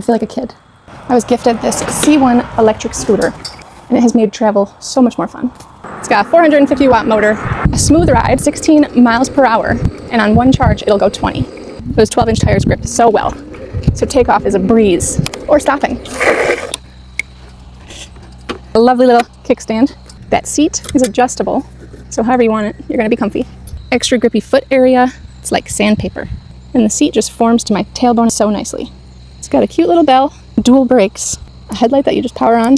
feel like a kid. I was gifted this C1 electric scooter, and it has made travel so much more fun. It's got a 450 watt motor, a smooth ride, 16 miles per hour, and on one charge it'll go 20. Those 12-inch tires grip so well, so takeoff is a breeze, or stopping. A lovely little kickstand. That seat is adjustable, so however you want it, you're gonna be comfy. Extra grippy foot area, it's like sandpaper. And the seat just forms to my tailbone so nicely. It's got a cute little bell, dual brakes, a headlight that you just power on,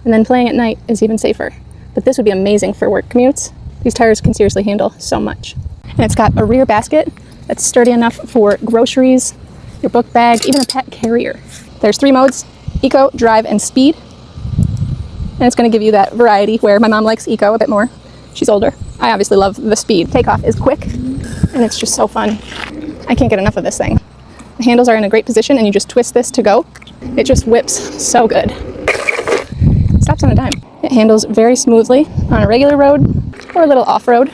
and then playing at night is even safer. But this would be amazing for work commutes. These tires can seriously handle so much. And it's got a rear basket that's sturdy enough for groceries, your book bag, even a pet carrier. There's 3 modes: Eco, Drive, and Speed. And it's gonna give you that variety where my mom likes Eco a bit more. She's older. I obviously love the Speed. Takeoff is quick, and it's just so fun. I can't get enough of this thing. The handles are in a great position, and you just twist this to go. It just whips so good. It stops on a dime. It handles very smoothly on a regular road or a little off-road.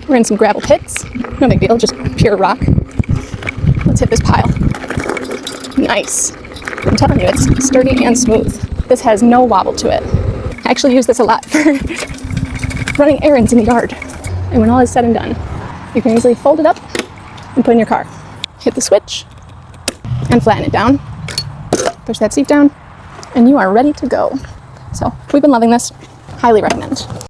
We're in some gravel pits. No big deal, just pure rock. Let's hit this pile. Nice. I'm telling you, it's sturdy and smooth. This has no wobble to it. I actually use this a lot for running errands in the yard. And when all is said and done, you can easily fold it up and put it in your car. Hit the switch and flatten it down. Push that seat down, and you are ready to go. So we've been loving this. Highly recommend.